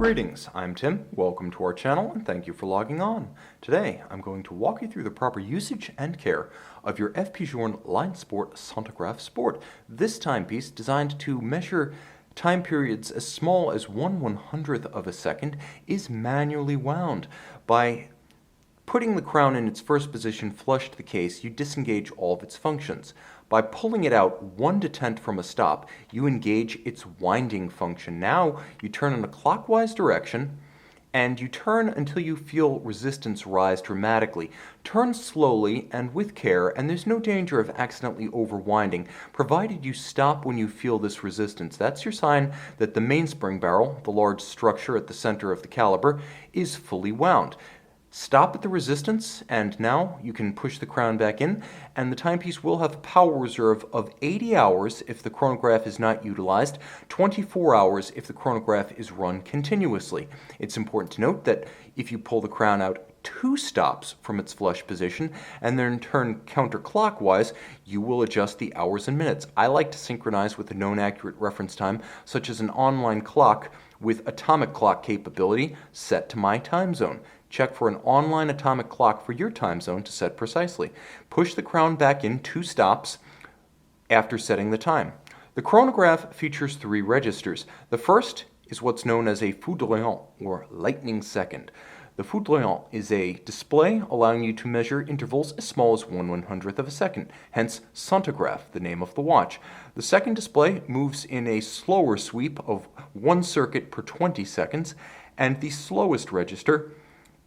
Greetings, I'm Tim, welcome to our channel, and thank you for logging on. Today, I'm going to walk you through the proper usage and care of your FP Journe LineSport Centigraphe Sport. This timepiece, designed to measure time periods as small as 1/100th of a second, is manually wound. By putting the crown in its first position flush to the case, you disengage all of its functions. By pulling it out 1/10 from a stop, you engage its winding function. Now you turn in a clockwise direction, and you turn until you feel resistance rise dramatically. Turn slowly and with care, and there's no danger of accidentally overwinding, provided you stop when you feel this resistance. That's your sign that the mainspring barrel, the large structure at the center of the caliber, is fully wound. Stop at the resistance, and now you can push the crown back in, and the timepiece will have a power reserve of 80 hours if the chronograph is not utilized, 24 hours if the chronograph is run continuously. It's important to note that if you pull the crown out 2 stops from its flush position and then turn counterclockwise, you will adjust the hours and minutes. I like to synchronize with a known accurate reference time, such as an online clock with atomic clock capability set to my time zone. Check for an online atomic clock for your time zone to set precisely. Push the crown back in 2 stops after setting the time. The chronograph features 3 registers. The first is what's known as a foudroyant, or lightning second. The foudroyant is a display allowing you to measure intervals as small as 1/100th of a second, hence centigraphe, the name of the watch. The second display moves in a slower sweep of 1 circuit per 20 seconds, and the slowest register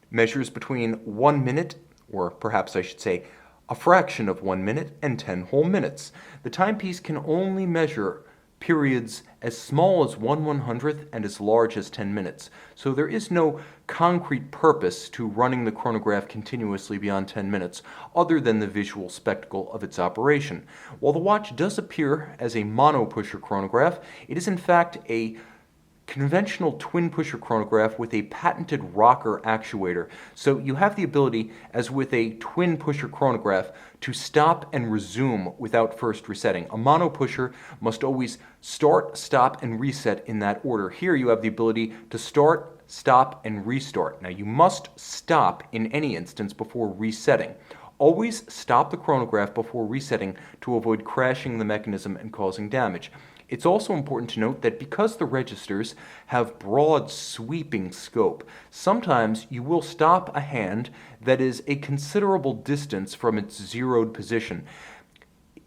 measures between 1 minute, or perhaps I should say a fraction of 1 minute, and 10 whole minutes. The timepiece can only measure periods as small as 1/100th and as large as 10 minutes. So there is no concrete purpose to running the chronograph continuously beyond 10 minutes, other than the visual spectacle of its operation. While the watch does appear as a mono-pusher chronograph, it is in fact a conventional twin pusher chronograph with a patented rocker actuator. So you have the ability, as with a twin pusher chronograph, to stop and resume without first resetting. A mono pusher must always start, stop, and reset in that order. Here you have the ability to start, stop, and restart. Now you must stop in any instance before resetting. Always stop the chronograph before resetting to avoid crashing the mechanism and causing damage. It's also important to note that because the registers have broad sweeping scope, sometimes you will stop a hand that is a considerable distance from its zeroed position.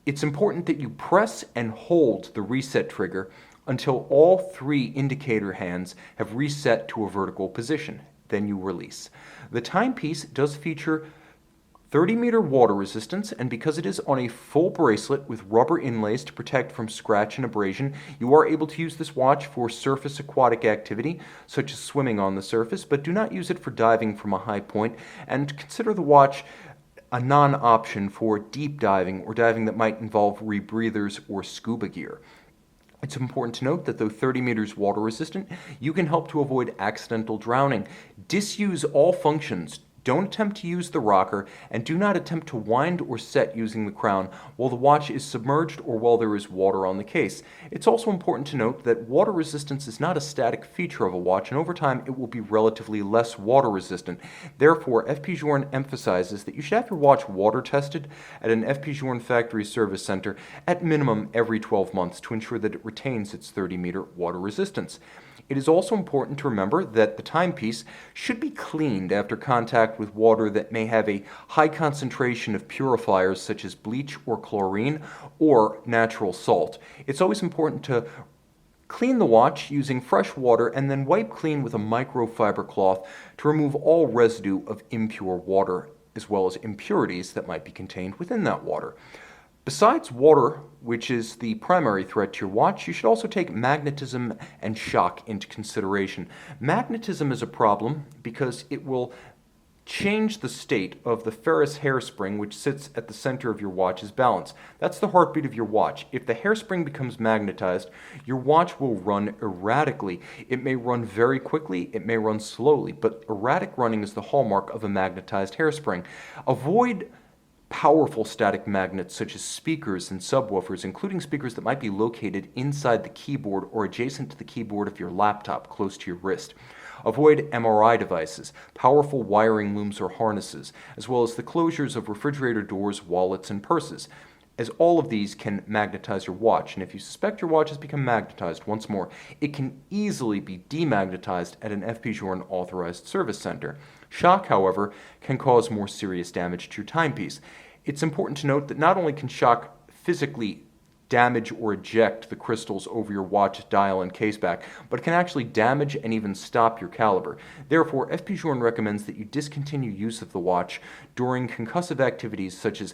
It's important that you press and hold the reset trigger until all 3 indicator hands have reset to a vertical position. Then you release. The timepiece does feature 30-meter water resistance, and because it is on a full bracelet with rubber inlays to protect from scratch and abrasion, you are able to use this watch for surface aquatic activity, such as swimming on the surface, but do not use it for diving from a high point, and consider the watch a non-option for deep diving or diving that might involve rebreathers or scuba gear. It's important to note that though 30 meters water resistant, you can help to avoid accidental drowning. Disuse all functions. Don't attempt to use the rocker, and do not attempt to wind or set using the crown while the watch is submerged or while there is water on the case. It's also important to note that water resistance is not a static feature of a watch, and over time it will be relatively less water resistant. Therefore, FP Journe emphasizes that you should have your watch water tested at an FP Journe factory service center at minimum every 12 months to ensure that it retains its 30-meter water resistance. It is also important to remember that the timepiece should be cleaned after contact with water that may have a high concentration of purifiers such as bleach or chlorine or natural salt. It's always important to clean the watch using fresh water and then wipe clean with a microfiber cloth to remove all residue of impure water as well as impurities that might be contained within that water. Besides water, which is the primary threat to your watch, you should also take magnetism and shock into consideration. Magnetism is a problem because it will change the state of the ferrous hairspring which sits at the center of your watch's balance. That's the heartbeat of your watch. If the hairspring becomes magnetized, your watch will run erratically. It may run very quickly, it may run slowly, but erratic running is the hallmark of a magnetized hairspring. Avoid powerful static magnets such as speakers and subwoofers, including speakers that might be located inside the keyboard or adjacent to the keyboard of your laptop, close to your wrist. Avoid MRI devices, powerful wiring looms or harnesses, as well as the closures of refrigerator doors, wallets, and purses, as all of these can magnetize your watch. And if you suspect your watch has become magnetized once more, it can easily be demagnetized at an FP Journe authorized service center. Shock, however, can cause more serious damage to your timepiece. It's important to note that not only can shock physically damage or eject the crystals over your watch dial and case back, but it can actually damage and even stop your caliber. Therefore, FP Journe recommends that you discontinue use of the watch during concussive activities such as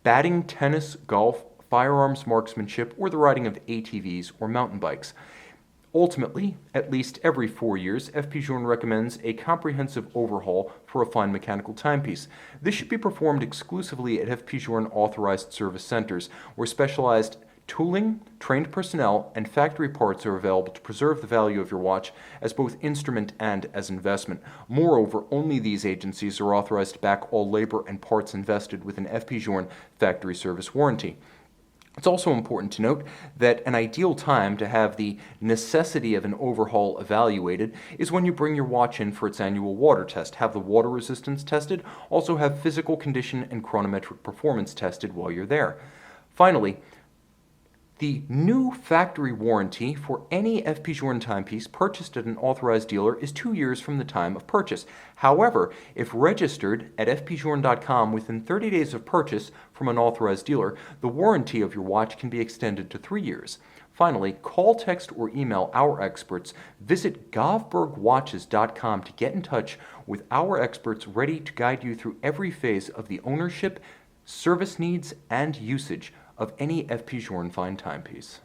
batting, tennis, golf, firearms marksmanship, or the riding of ATVs or mountain bikes. Ultimately, at least every 4 years, FP Journe recommends a comprehensive overhaul for a fine mechanical timepiece. This should be performed exclusively at FP Journe authorized service centers, where specialized tooling, trained personnel, and factory parts are available to preserve the value of your watch as both instrument and as investment. Moreover, only these agencies are authorized to back all labor and parts invested with an FP Journe factory service warranty. It's also important to note that an ideal time to have the necessity of an overhaul evaluated is when you bring your watch in for its annual water test, have the water resistance tested, also have physical condition and chronometric performance tested while you're there. Finally, the new factory warranty for any FP Journe timepiece purchased at an authorized dealer is 2 years from the time of purchase. However, if registered at fpjourne.com within 30 days of purchase from an authorized dealer, the warranty of your watch can be extended to 3 years. Finally, call, text, or email our experts. Visit govbergwatches.com to get in touch with our experts ready to guide you through every phase of the ownership, service needs, and usage of any FP Journe fine timepiece.